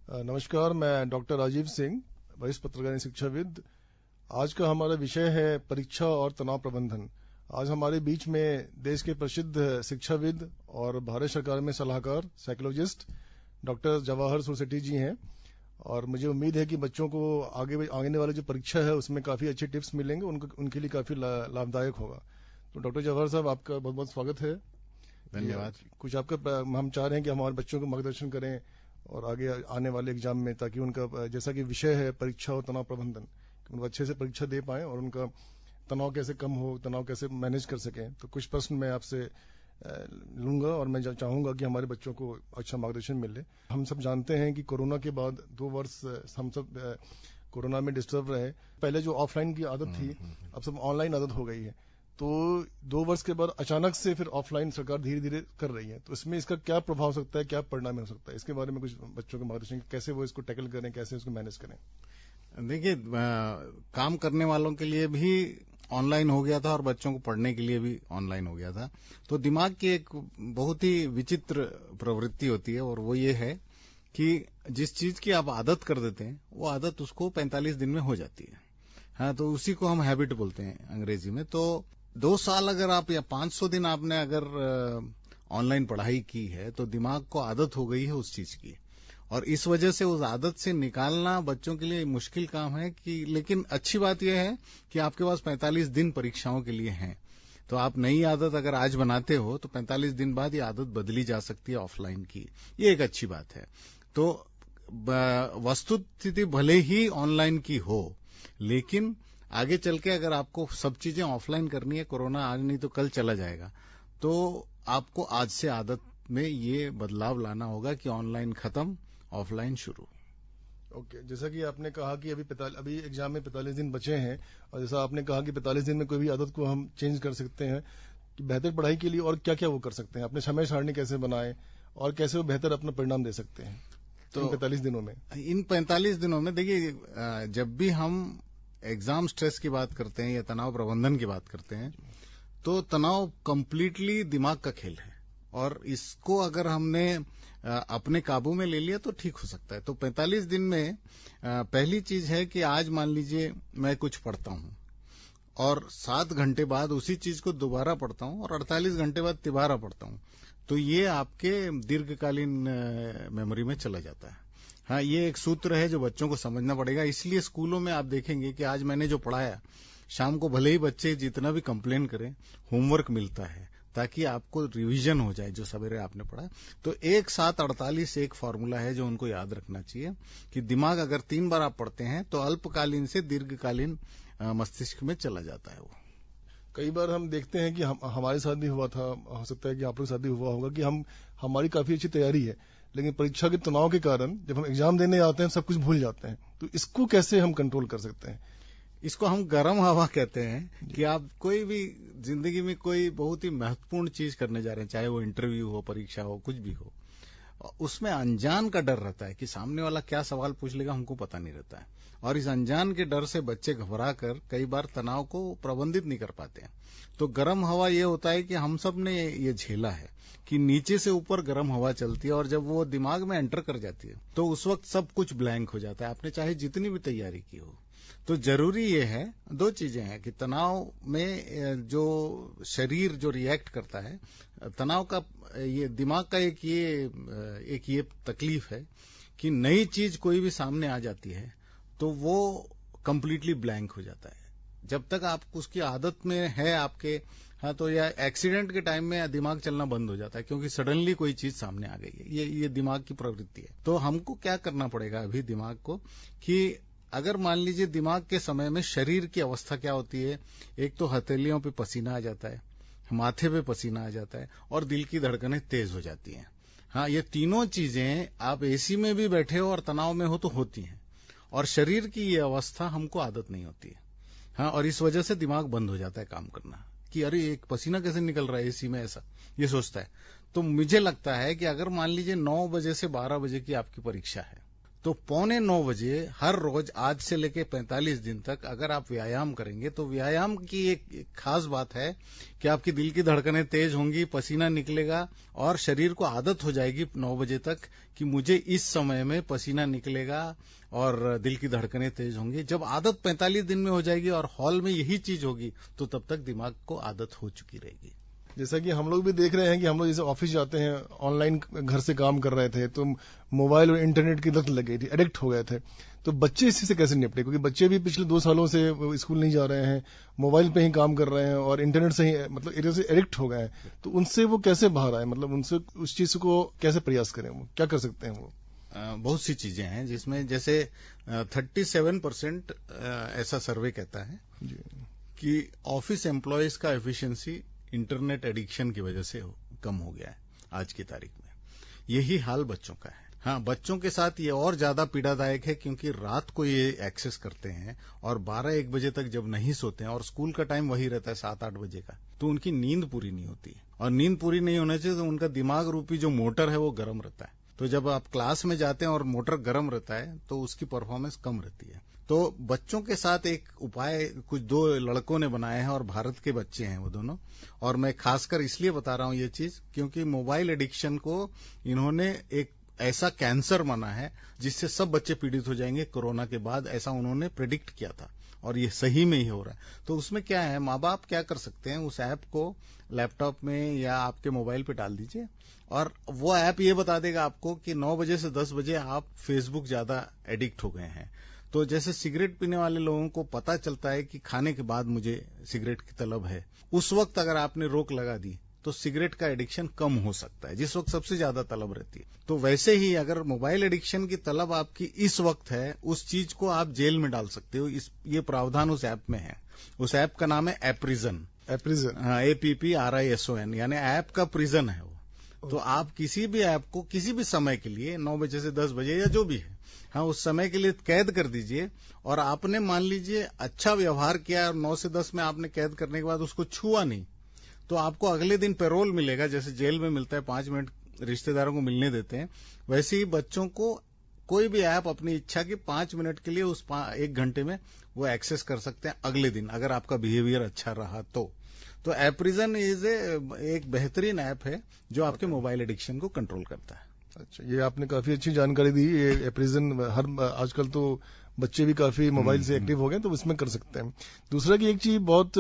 नमस्कार, मैं डॉक्टर राजीव सिंह, वरिष्ठ पत्रकारिता शिक्षाविद। आज का हमारा विषय है परीक्षा और तनाव प्रबंधन। आज हमारे बीच में देश के प्रसिद्ध शिक्षाविद और भारत सरकार में सलाहकार साइकोलॉजिस्ट डॉक्टर जवाहर सुरसेठी जी हैं और मुझे उम्मीद है कि बच्चों को आने वाली जो परीक्षा है उसमें काफी अच्छे टिप्स मिलेंगे, उनके लिए काफी लाभदायक होगा। तो डॉक्टर जवाहर साहब, आपका बहुत बहुत स्वागत है। धन्यवाद। कुछ आपका हम चाह रहे हैं कि हमारे बच्चों को मार्गदर्शन करें और आगे आने वाले एग्जाम में, ताकि उनका जैसा कि विषय है परीक्षा और तनाव प्रबंधन, वो अच्छे से परीक्षा दे पाए और उनका तनाव कैसे कम हो, तनाव कैसे मैनेज कर सकें। तो कुछ प्रश्न मैं आपसे लूंगा और मैं चाहूंगा कि हमारे बच्चों को अच्छा मार्गदर्शन मिले। हम सब जानते हैं कि कोरोना के बाद 2 वर्ष हम सब कोरोना में डिस्टर्ब रहे। पहले जो ऑफलाइन की आदत थी, अब सब ऑनलाइन आदत हो गई है। तो 2 वर्ष के बाद अचानक से फिर ऑफलाइन सरकार धीरे धीरे कर रही है। तो इसमें इसका क्या प्रभाव हो सकता है, क्या परिणाम हो सकता है, इसके बारे में कुछ बच्चों को मार्गदर्शन, कैसे वो इसको टैकल करें, कैसे इसको मैनेज करें। देखिए, काम करने वालों के लिए भी ऑनलाइन हो गया था और बच्चों को पढ़ने के लिए भी ऑनलाइन हो गया था। तो दिमाग की एक बहुत ही विचित्र प्रवृत्ति होती है और वो ये है कि जिस चीज की आप आदत कर देते हैं वो आदत उसको 45 दिन में हो जाती है। हाँ, तो उसी को हम हैबिट बोलते हैं अंग्रेजी में। तो 2 साल अगर आप या 500 दिन आपने अगर ऑनलाइन पढ़ाई की है तो दिमाग को आदत हो गई है उस चीज की, और इस वजह से उस आदत से निकालना बच्चों के लिए मुश्किल काम है। लेकिन अच्छी बात यह है कि आपके पास 45 दिन परीक्षाओं के लिए हैं। तो आप नई आदत अगर आज बनाते हो तो 45 दिन बाद ये आदत बदली जा सकती है ऑफलाइन की। ये एक अच्छी बात है। तो वस्तुस्थिति भले ही ऑनलाइन की हो, लेकिन आगे चल के अगर आपको सब चीजें ऑफलाइन करनी है, कोरोना आज नहीं तो कल चला जाएगा, तो आपको आज से आदत में ये बदलाव लाना होगा कि ऑनलाइन खत्म, ऑफलाइन शुरू। ओके, जैसा कि आपने कहा कि अभी एग्जाम में 45 दिन बचे हैं, और जैसा आपने कहा कि 45 दिन में कोई भी आदत को हम चेंज कर सकते हैं कि बेहतर पढ़ाई के लिए, और क्या क्या वो कर सकते हैं, अपने समय सारणी कैसे बनाए और कैसे वो बेहतर अपना परिणाम दे सकते हैं तो 45 दिनों में। इन 45 दिनों में देखिए, जब भी हम एग्जाम स्ट्रेस की बात करते हैं या तनाव प्रबंधन की बात करते हैं तो तनाव कंप्लीटली दिमाग का खेल है, और इसको अगर हमने अपने काबू में ले लिया तो ठीक हो सकता है। तो 45 दिन में पहली चीज है कि आज मान लीजिए मैं कुछ पढ़ता हूं और 7 घंटे बाद उसी चीज को दोबारा पढ़ता हूं और 48 घंटे बाद तिबारा पढ़ता हूं, तो ये आपके दीर्घकालीन मेमोरी में चला जाता है। हाँ, ये एक सूत्र है जो बच्चों को समझना पड़ेगा। इसलिए स्कूलों में आप देखेंगे कि आज मैंने जो पढ़ाया, शाम को भले ही बच्चे जितना भी कंप्लेन करें, होमवर्क मिलता है ताकि आपको रिवीजन हो जाए जो सवेरे आपने पढ़ा। तो 1-7-48 एक फॉर्मूला है जो उनको याद रखना चाहिए कि दिमाग अगर 3 बार आप पढ़ते हैं तो अल्पकालीन से दीर्घकालीन मस्तिष्क में चला जाता है वो। कई बार हम देखते हैं कि हमारे साथ भी हुआ था, हो सकता है कि आप लोग के साथ भी हुआ होगा कि हमारी काफी अच्छी तैयारी है, लेकिन परीक्षा के तनाव के कारण जब हम एग्जाम देने आते हैं सब कुछ भूल जाते हैं। तो इसको कैसे हम कंट्रोल कर सकते हैं? इसको हम गर्म हवा कहते हैं कि आप कोई भी जिंदगी में कोई बहुत ही महत्वपूर्ण चीज करने जा रहे हैं, चाहे वो इंटरव्यू हो, परीक्षा हो, कुछ भी हो, उसमें अनजान का डर रहता है कि सामने वाला क्या सवाल पूछ लेगा, हमको पता नहीं रहता है। और इस अनजान के डर से बच्चे घबरा कर कई बार तनाव को प्रबंधित नहीं कर पाते हैं। तो गर्म हवा ये होता है कि हम सब ने ये झेला है कि नीचे से ऊपर गर्म हवा चलती है, और जब वो दिमाग में एंटर कर जाती है तो उस वक्त सब कुछ ब्लैंक हो जाता है, आपने चाहे जितनी भी तैयारी की हो। तो जरूरी ये है, 2 चीजें हैं कि तनाव में जो शरीर जो रिएक्ट करता है, तनाव का ये दिमाग का एक ये तकलीफ है कि नई चीज कोई भी सामने आ जाती है तो वो कंप्लीटली ब्लैंक हो जाता है। जब तक आप उसकी आदत में है आपके, हाँ, तो या एक्सीडेंट के टाइम में दिमाग चलना बंद हो जाता है क्योंकि सडनली कोई चीज सामने आ गई है। ये दिमाग की प्रवृत्ति है। तो हमको क्या करना पड़ेगा अभी दिमाग को कि अगर मान लीजिए दिमाग के समय में शरीर की अवस्था क्या होती है, एक तो हथेलियों पे पसीना आ जाता है, माथे पे पसीना आ जाता है और दिल की धड़कनें तेज हो जाती हैं। हाँ, ये तीनों चीजें आप एसी में भी बैठे हो और तनाव में हो तो होती हैं, और शरीर की ये अवस्था हमको आदत नहीं होती है। हाँ, और इस वजह से दिमाग बंद हो जाता है काम करना कि अरे एक पसीना कैसे निकल रहा है एसी में, ऐसा ये सोचता है। तो मुझे लगता है कि अगर मान लीजिए 9 बजे से 12 बजे की आपकी परीक्षा है तो 8:45 हर रोज आज से लेके 45 दिन तक अगर आप व्यायाम करेंगे तो व्यायाम की एक खास बात है कि आपकी दिल की धड़कनें तेज होंगी, पसीना निकलेगा और शरीर को आदत हो जाएगी 9 बजे तक कि मुझे इस समय में पसीना निकलेगा और दिल की धड़कनें तेज होंगी। जब आदत 45 दिन में हो जाएगी और हॉल में यही चीज होगी तो तब तक दिमाग को आदत हो चुकी रहेगी। जैसा कि हम लोग भी देख रहे हैं कि हम लोग जैसे ऑफिस जाते हैं, ऑनलाइन घर से काम कर रहे थे, तो मोबाइल और इंटरनेट की लत लग गई थी, एडिक्ट हो गए थे। तो बच्चे इसी से कैसे निपटे? क्योंकि बच्चे भी पिछले 2 सालों से स्कूल नहीं जा रहे हैं, मोबाइल पे ही काम कर रहे हैं और इंटरनेट से ही मतलब इधर से एडिक्ट हो गए हैं। तो उनसे वो कैसे बाहर आए? मतलब उनसे उस चीज को कैसे प्रयास करें? वो क्या कर सकते हैं? वो बहुत सी चीजें हैं जिसमें जैसे 37% ऐसा सर्वे कहता है कि ऑफिस एम्प्लॉयज का एफिशिएंसी इंटरनेट एडिक्शन की वजह से कम हो गया है आज की तारीख में। यही हाल बच्चों का है। हाँ, बच्चों के साथ ये और ज्यादा पीड़ादायक है क्योंकि रात को ये एक्सेस करते हैं और 12-1 बजे तक जब नहीं सोते हैं और स्कूल का टाइम वही रहता है 7-8 बजे का, तो उनकी नींद पूरी नहीं होती और नींद पूरी नहीं होने से तो उनका दिमाग रूपी जो मोटर है वो गर्म रहता है। तो जब आप क्लास में जाते हैं और मोटर गर्म रहता है तो उसकी परफॉर्मेंस कम रहती है। तो बच्चों के साथ एक उपाय कुछ 2 लड़कों ने बनाए हैं और भारत के बच्चे हैं वो दोनों, और मैं खासकर इसलिए बता रहा हूं ये चीज क्योंकि मोबाइल एडिक्शन को इन्होंने एक ऐसा कैंसर माना है जिससे सब बच्चे पीड़ित हो जाएंगे कोरोना के बाद, ऐसा उन्होंने प्रेडिक्ट किया था और ये सही में ही हो रहा है। तो उसमें क्या है, माँ बाप क्या कर सकते हैं, उस ऐप को लैपटॉप में या आपके मोबाइल पे डाल दीजिए और वो ऐप ये बता देगा आपको कि 9 बजे से 10 बजे आप फेसबुक ज्यादा एडिक्ट हो गए हैं। तो जैसे सिगरेट पीने वाले लोगों को पता चलता है कि खाने के बाद मुझे सिगरेट की तलब है, उस वक्त अगर आपने रोक लगा दी तो सिगरेट का एडिक्शन कम हो सकता है जिस वक्त सबसे ज्यादा तलब रहती है। तो वैसे ही अगर मोबाइल एडिक्शन की तलब आपकी इस वक्त है, उस चीज को आप जेल में डाल सकते हो। ये प्रावधान उस ऐप में है। उस ऐप का नाम है एप्रिजन। हाँ, APPRISON, यानी ऐप का प्रिजन है वो। तो आप किसी भी ऐप को किसी भी समय के लिए 9 बजे से 10 बजे या जो भी है, हाँ, उस समय के लिए कैद कर दीजिए और आपने मान लीजिए अच्छा व्यवहार किया और 9 से 10 में आपने कैद करने के बाद उसको छुआ नहीं, तो आपको अगले दिन पैरोल मिलेगा। जैसे जेल में मिलता है 5 मिनट रिश्तेदारों को मिलने देते हैं, वैसे ही बच्चों को कोई भी ऐप अपनी इच्छा की 5 मिनट के लिए उस 1 घंटे में वो एक्सेस कर सकते हैं अगले दिन, अगर आपका बिहेवियर अच्छा रहा तो एप्रिजन एक बेहतरीन ऐप है जो आपके मोबाइल एडिक्शन को कंट्रोल करता है। अच्छा, ये आपने काफी अच्छी जानकारी दी। ये एप्रिजन आजकल तो बच्चे भी काफी मोबाइल से एक्टिव हो गए, तो इसमें कर सकते हैं। दूसरा कि एक चीज बहुत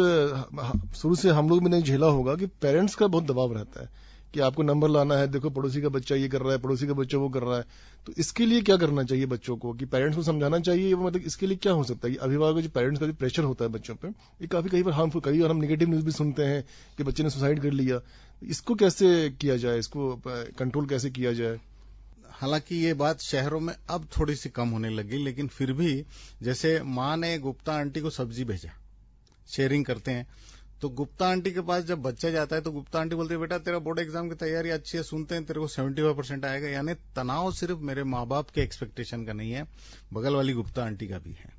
शुरू से हम लोग में नहीं झेला होगा कि पेरेंट्स का बहुत दबाव रहता है कि आपको नंबर लाना है, देखो पड़ोसी का बच्चा ये कर रहा है, पड़ोसी का बच्चा वो कर रहा है। तो इसके लिए क्या करना चाहिए बच्चों को? कि पेरेंट्स को समझाना चाहिए, मतलब इसके लिए क्या हो सकता है? अभिभावक का जो पेरेंट्स का जो प्रेशर होता है बच्चों पे, ये काफी कई बार हार्मफुल, कई बार हम नेगेटिव न्यूज भी सुनते हैं कि बच्चे ने सुसाइड कर लिया। इसको कैसे किया जाए, इसको कंट्रोल कैसे किया जाए? हालांकि ये बात शहरों में अब थोड़ी सी कम होने लगी, लेकिन फिर भी जैसे माँ ने गुप्ता आंटी को सब्जी भेजा, शेयरिंग करते हैं, तो गुप्ता आंटी के पास जब बच्चा जाता है तो गुप्ता आंटी बोलती है बेटा तेरा बोर्ड एग्जाम की तैयारी अच्छी है, सुनते हैं तेरे को 75% आएगा। यानी तनाव सिर्फ मेरे माँ बाप के एक्सपेक्टेशन का नहीं है, बगल वाली गुप्ता आंटी का भी है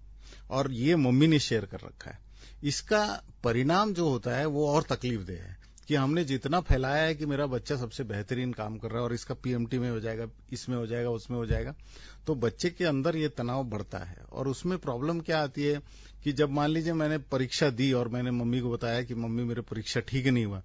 और ये मम्मी ने शेयर कर रखा है। इसका परिणाम जो होता है वो और तकलीफदेह है कि हमने जितना फैलाया है कि मेरा बच्चा सबसे बेहतरीन काम कर रहा है और इसका PMT में हो जाएगा, इसमें हो जाएगा, उसमें हो जाएगा, तो बच्चे के अंदर ये तनाव बढ़ता है। और उसमें प्रॉब्लम क्या आती है कि जब मान लीजिए मैंने परीक्षा दी और मैंने मम्मी को बताया कि मम्मी मेरी परीक्षा ठीक नहीं हुआ,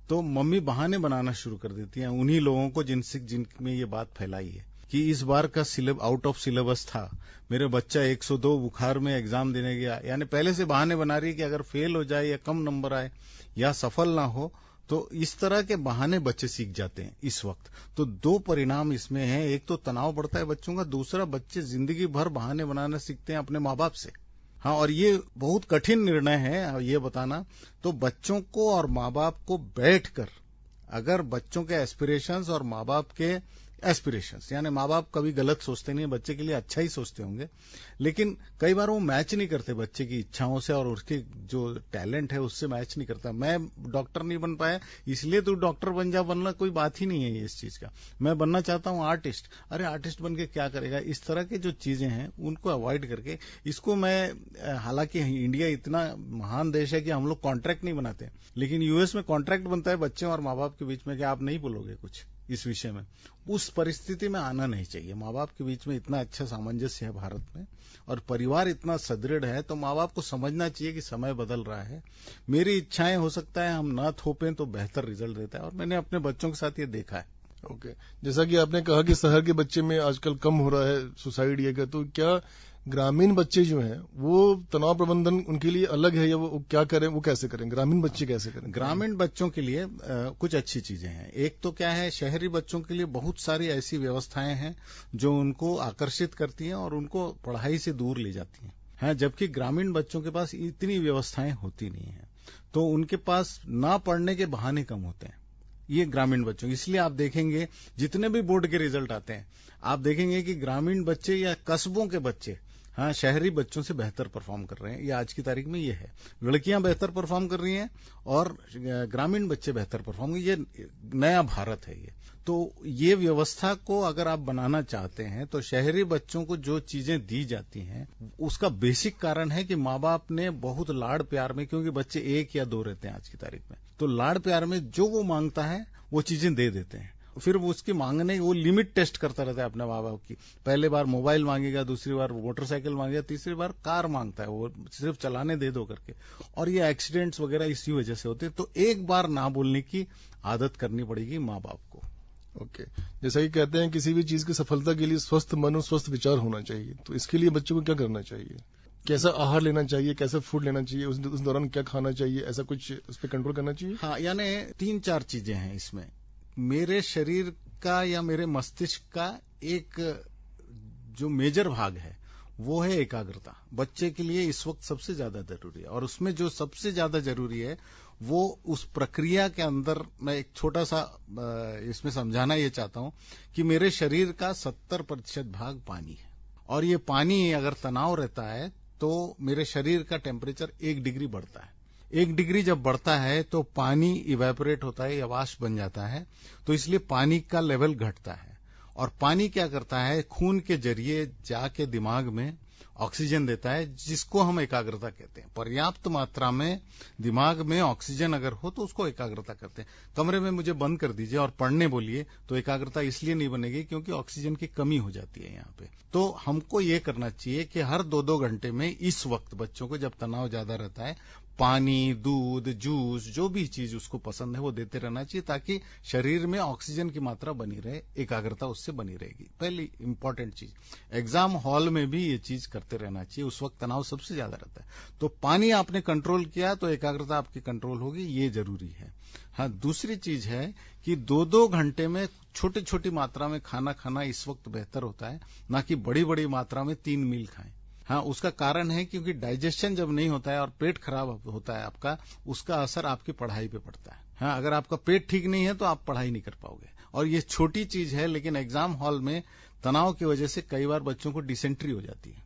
तो मम्मी बहाने बनाना शुरू कर देती है उन्हीं लोगों को जिनमें ये बात फैलाई है कि इस बार का आउट ऑफ सिलेबस था, मेरे बच्चा 102 बुखार में एग्जाम देने गया। यानी पहले से बहाने बना रही है कि अगर फेल हो जाए या कम नंबर आए या सफल ना हो, तो इस तरह के बहाने बच्चे सीख जाते हैं इस वक्त। तो 2 परिणाम इसमें हैं, एक तो तनाव बढ़ता है बच्चों का, दूसरा बच्चे जिंदगी भर बहाने बनाना सीखते हैं अपने माँ बाप से। हाँ, और ये बहुत कठिन निर्णय है ये बताना। तो बच्चों को और माँ बाप को बैठकर, अगर बच्चों के एस्पिरेशंस और माँ बाप के एस्पिरेशंस, यानी माँ बाप कभी गलत सोचते नहीं, बच्चे के लिए अच्छा ही सोचते होंगे, लेकिन कई बार वो मैच नहीं करते बच्चे की इच्छाओं से और उसके जो टैलेंट है उससे मैच नहीं करता। मैं डॉक्टर नहीं बन पाया इसलिए तू डॉक्टर बन जा, बनना कोई बात ही नहीं है इस चीज का। मैं बनना चाहता हूं आर्टिस्ट, अरे आर्टिस्ट बन के क्या करेगा? इस तरह की जो चीजें हैं उनको अवॉइड करके इसको मैं, हालांकि इंडिया इतना महान देश है कि हम लोग कॉन्ट्रैक्ट नहीं बनाते, लेकिन US में कॉन्ट्रैक्ट बनता है बच्चों और माँ बाप के बीच में कि आप नहीं बोलोगे कुछ, इस विषय में, उस परिस्थिति में आना नहीं चाहिए। माँ बाप के बीच में इतना अच्छा सामंजस्य है भारत में और परिवार इतना सुदृढ़ है, तो माँ बाप को समझना चाहिए कि समय बदल रहा है, मेरी इच्छाएं हो सकता है हम ना थोपें तो बेहतर रिजल्ट देता है, और मैंने अपने बच्चों के साथ ये देखा है। ओके, जैसा कि आपने कहा कि शहर के बच्चे में आजकल कम हो रहा है सुसाइड ये का, तो क्या ग्रामीण बच्चे जो हैं वो तनाव प्रबंधन उनके लिए अलग है, या वो क्या करें, वो कैसे करें, ग्रामीण बच्चे कैसे करें? ग्रामीण बच्चों के लिए कुछ अच्छी चीजें हैं। एक तो क्या है, शहरी बच्चों के लिए बहुत सारी ऐसी व्यवस्थाएं हैं जो उनको आकर्षित करती हैं और उनको पढ़ाई से दूर ले जाती हैं। हाँ, जबकि ग्रामीण बच्चों के पास इतनी व्यवस्थाएं होती नहीं है, तो उनके पास ना पढ़ने के बहाने कम होते हैं ये ग्रामीण बच्चों। इसलिए आप देखेंगे जितने भी बोर्ड के रिजल्ट आते हैं, आप देखेंगे कि ग्रामीण बच्चे या कस्बों के बच्चे हाँ शहरी बच्चों से बेहतर परफॉर्म कर रहे हैं। ये आज की तारीख में ये है, लड़कियां बेहतर परफॉर्म कर रही हैं और ग्रामीण बच्चे बेहतर परफॉर्म, ये नया भारत है ये। तो ये व्यवस्था को अगर आप बनाना चाहते हैं तो शहरी बच्चों को जो चीजें दी जाती हैं उसका बेसिक कारण है कि माँ बाप ने बहुत लाड़ प्यार में, क्योंकि बच्चे 1 या 2 रहते हैं आज की तारीख में, तो लाड़ प्यार में जो वो मांगता है वो चीजें दे देते हैं। फिर वो उसकी मांगने, वो लिमिट टेस्ट करता रहता है अपने माँ बाप की। पहले बार मोबाइल मांगेगा, दूसरी बार मोटरसाइकिल मांगेगा, तीसरी बार कार मांगता है, वो सिर्फ चलाने दे दो करके। और ये एक्सीडेंट्स वगैरह इसी वजह से होते हैं। तो एक बार ना बोलने की आदत करनी पड़ेगी माँ बाप को। ओके, जैसा कि कहते हैं किसी भी चीज की सफलता के लिए स्वस्थ मन और स्वस्थ विचार होना चाहिए, तो इसके लिए बच्चों को क्या करना चाहिए? कैसा आहार लेना चाहिए, कैसा फूड लेना चाहिए, उस दौरान क्या खाना चाहिए, ऐसा कुछ उस पर कंट्रोल करना चाहिए? हाँ, यानी 3-4 चीजें हैं इसमें। मेरे शरीर का या मेरे मस्तिष्क का एक जो मेजर भाग है वो है एकाग्रता। बच्चे के लिए इस वक्त सबसे ज्यादा जरूरी है, और उसमें जो सबसे ज्यादा जरूरी है वो उस प्रक्रिया के अंदर, मैं एक छोटा सा इसमें समझाना ये चाहता हूं कि मेरे शरीर का 70% भाग पानी है, और ये पानी अगर तनाव रहता है तो मेरे शरीर का टेम्परेचर 1 डिग्री बढ़ता है। 1 डिग्री जब बढ़ता है तो पानी इवेपोरेट होता है या वाष्प बन जाता है, तो इसलिए पानी का लेवल घटता है। और पानी क्या करता है, खून के जरिए जाके दिमाग में ऑक्सीजन देता है, जिसको हम एकाग्रता कहते हैं। पर्याप्त मात्रा में दिमाग में ऑक्सीजन अगर हो तो उसको एकाग्रता कहते हैं। कमरे में मुझे बंद कर दीजिए और पढ़ने बोलिए तो एकाग्रता इसलिए नहीं बनेगी क्योंकि ऑक्सीजन की कमी हो जाती है यहाँ पे। तो हमको ये करना चाहिए कि हर 2-2 घंटे में इस वक्त बच्चों को, जब तनाव ज्यादा रहता है, पानी, दूध, जूस, जो भी चीज उसको पसंद है वो देते रहना चाहिए, ताकि शरीर में ऑक्सीजन की मात्रा बनी रहे, एकाग्रता उससे बनी रहेगी। पहली इंपॉर्टेंट चीज, एग्जाम हॉल में भी ये चीज करते रहना चाहिए, उस वक्त तनाव सबसे ज्यादा रहता है। तो पानी आपने कंट्रोल किया तो एकाग्रता आपकी कंट्रोल होगी, ये जरूरी है। हाँ, दूसरी चीज है कि 2-2 घंटे में छोटी छोटी मात्रा में खाना खाना इस वक्त बेहतर होता है, ना कि बड़ी बड़ी मात्रा में 3 मील खाएं। हाँ, उसका कारण है क्योंकि डाइजेशन जब नहीं होता है और पेट खराब होता है आपका, उसका असर आपकी पढ़ाई पे पड़ता है। हाँ, अगर आपका पेट ठीक नहीं है तो आप पढ़ाई नहीं कर पाओगे। और ये छोटी चीज है, लेकिन एग्जाम हॉल में तनाव की वजह से कई बार बच्चों को डिसेंट्री हो जाती है,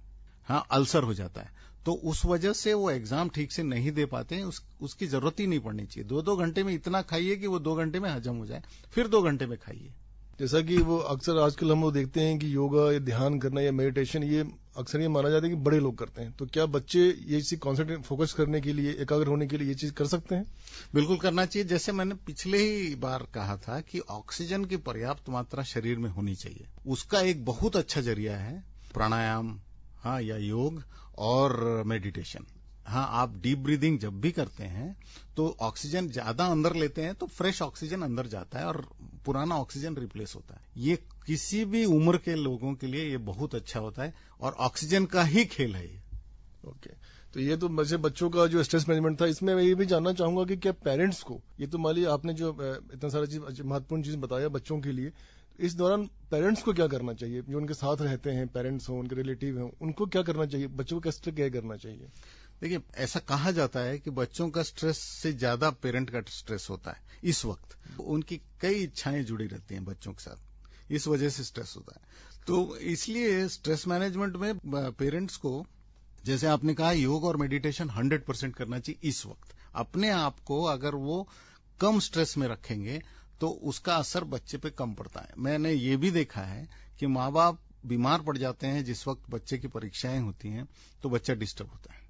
हाँ, अल्सर हो जाता है, तो उस वजह से वो एग्जाम ठीक से नहीं दे पाते हैं। उसकी जरूरत ही नहीं पड़नी चाहिए। 2-2 घंटे में इतना खाइए कि वो 2 घंटे में हजम हो जाए, फिर 2 घंटे में खाइए। जैसा कि वो अक्सर आजकल हम लोग देखते हैं कि योगा या ध्यान करना या मेडिटेशन, ये अक्सर ये माना जाता है कि बड़े लोग करते हैं, तो क्या बच्चे ये चीज कॉन्सेंट्रेट, फोकस करने के लिए, एकाग्र होने के लिए ये चीज कर सकते हैं? बिल्कुल करना चाहिए। जैसे मैंने पिछले ही बार कहा था कि ऑक्सीजन की पर्याप्त मात्रा शरीर में होनी चाहिए। उसका एक बहुत अच्छा जरिया है प्राणायाम, हाँ, या योग और मेडिटेशन। हाँ, आप डीप ब्रीदिंग जब भी करते हैं तो ऑक्सीजन ज्यादा अंदर लेते हैं, तो फ्रेश ऑक्सीजन अंदर जाता है और पुराना ऑक्सीजन रिप्लेस होता है। ये किसी भी उम्र के लोगों के लिए ये बहुत अच्छा होता है और ऑक्सीजन का ही खेल है ये। ओके, तो ये तो वैसे बच्चों का जो स्ट्रेस मैनेजमेंट था, इसमें मैं ये भी जानना चाहूंगा कि क्या पेरेंट्स को, ये तो मान लीजिए आपने जो इतना सारा चीज, महत्वपूर्ण चीज बताया बच्चों के लिए, इस दौरान पेरेंट्स को क्या करना चाहिए? जो उनके साथ रहते हैं, पेरेंट्स हों, उनके रिलेटिव हों, उनको क्या करना चाहिए? बच्चों को कैसे केयर करना चाहिए? देखिए, ऐसा कहा जाता है कि बच्चों का स्ट्रेस से ज्यादा पेरेंट का स्ट्रेस होता है। इस वक्त उनकी कई इच्छाएं जुड़ी रहती हैं बच्चों के साथ, इस वजह से स्ट्रेस होता है। तो इसलिए स्ट्रेस मैनेजमेंट में पेरेंट्स को, जैसे आपने कहा, योग और मेडिटेशन 100% करना चाहिए। इस वक्त अपने आप को अगर वो कम स्ट्रेस में रखेंगे तो उसका असर बच्चे पे कम पड़ता है। मैंने ये भी देखा है कि माँ बाप बीमार पड़ जाते हैं जिस वक्त बच्चे की परीक्षाएं होती हैं, तो बच्चा डिस्टर्ब होता है।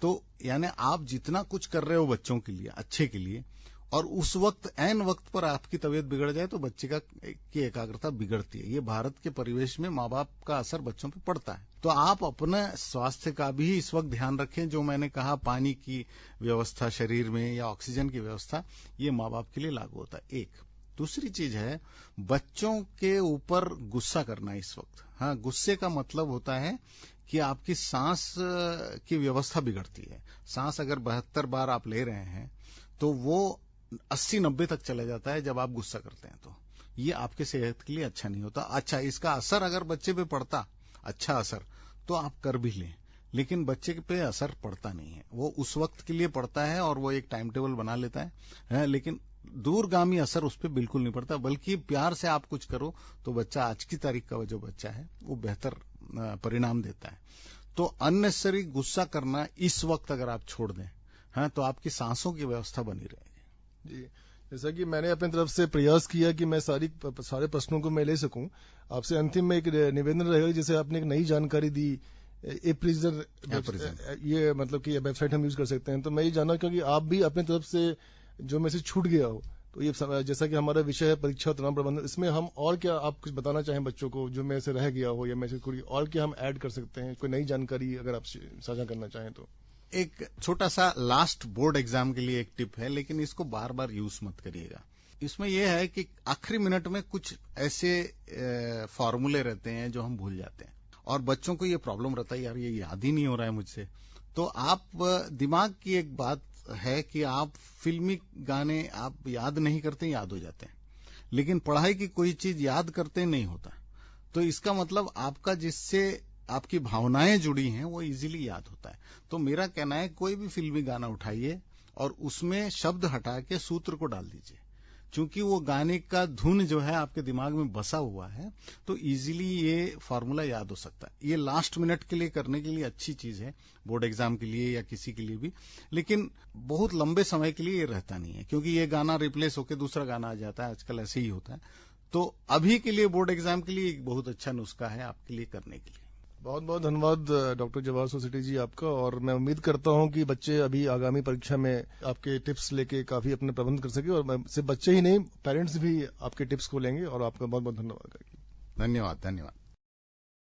तो यानी आप जितना कुछ कर रहे हो बच्चों के लिए, अच्छे के लिए, और उस वक्त ऐन वक्त पर आपकी तबीयत बिगड़ जाए तो बच्चे की एकाग्रता बिगड़ती है। ये भारत के परिवेश में माँ बाप का असर बच्चों पर पड़ता है। तो आप अपने स्वास्थ्य का भी इस वक्त ध्यान रखें। जो मैंने कहा, पानी की व्यवस्था शरीर में या ऑक्सीजन की व्यवस्था, ये माँ बाप के लिए लागू होता है। एक दूसरी चीज है, बच्चों के ऊपर गुस्सा करना इस वक्त। हाँ, गुस्से का मतलब होता है कि आपकी सांस की व्यवस्था बिगड़ती है। सांस अगर 72 बार आप ले रहे हैं तो वो 80-90 तक चला जाता है जब आप गुस्सा करते हैं। तो ये आपके सेहत के लिए अच्छा नहीं होता। अच्छा, इसका असर अगर बच्चे पे पड़ता, अच्छा असर, तो आप कर भी लें, लेकिन बच्चे पे असर पड़ता नहीं है। वो उस वक्त के लिए पड़ता है और वो एक टाइम टेबल बना लेता है, लेकिन दूरगामी असर उस पर बिल्कुल नहीं पड़ता। बल्कि प्यार से आप कुछ करो तो बच्चा, आज की तारीख का जो बच्चा है, वो बेहतर परिणाम देता है। तो अननेसेसरी गुस्सा करना इस वक्त अगर आप छोड़ दें, तो आपकी सांसों की व्यवस्था बनी रहेगी। जी, जैसा कि मैंने अपनी तरफ से प्रयास किया कि मैं सारे प्रश्नों को मैं ले सकूं, आपसे अंतिम में एक निवेदन रहेगा। जैसे आपने एक नई जानकारी दी, एप्रिजन, ये मतलब कि वेबसाइट हम यूज कर सकते हैं। तो मैं ये जानना क्योंकि आप भी अपनी तरफ से जो मैसेज छूट गया हो, तो ये जैसा कि हमारा विषय है परीक्षा तनाव प्रबंधन, इसमें हम और क्या आप कुछ बताना चाहें बच्चों को जो मेरे से रह गया हो या मैसेज कोई और क्या हम ऐड कर सकते हैं? कोई नई जानकारी अगर आप साझा करना चाहें तो। एक छोटा सा लास्ट बोर्ड एग्जाम के लिए एक टिप है, लेकिन इसको बार बार यूज मत करिएगा। इसमें यह है कि आखिरी मिनट में कुछ ऐसे फॉर्मूले रहते हैं जो हम भूल जाते हैं, और बच्चों को ये प्रॉब्लम रहता है, यार ये याद ही नहीं हो रहा है मुझसे। तो आप, दिमाग की एक बात है कि आप फिल्मी गाने आप याद नहीं करते, याद हो जाते हैं, लेकिन पढ़ाई की कोई चीज याद करते नहीं होता। तो इसका मतलब आपका जिससे आपकी भावनाएं जुड़ी हैं वो इजीली याद होता है। तो मेरा कहना है, कोई भी फिल्मी गाना उठाइए और उसमें शब्द हटा के सूत्र को डाल दीजिए, क्योंकि वो गाने का धुन जो है आपके दिमाग में बसा हुआ है, तो इजीली ये फॉर्मूला याद हो सकता है। ये लास्ट मिनट के लिए करने के लिए अच्छी चीज है, बोर्ड एग्जाम के लिए या किसी के लिए भी, लेकिन बहुत लंबे समय के लिए ये रहता नहीं है, क्योंकि ये गाना रिप्लेस होकर दूसरा गाना आ जाता है। आजकल ऐसे ही होता है। तो अभी के लिए बोर्ड एग्जाम के लिए एक बहुत अच्छा नुस्खा है आपके लिए करने के लिए। बहुत बहुत धन्यवाद डॉक्टर जवाहर सेठी जी आपका, और मैं उम्मीद करता हूं कि बच्चे अभी आगामी परीक्षा में आपके टिप्स लेके काफी अपने प्रबंध कर सके, और सिर्फ बच्चे ही नहीं, पेरेंट्स भी आपके टिप्स को लेंगे। और आपका बहुत बहुत धन्यवाद। धन्यवाद।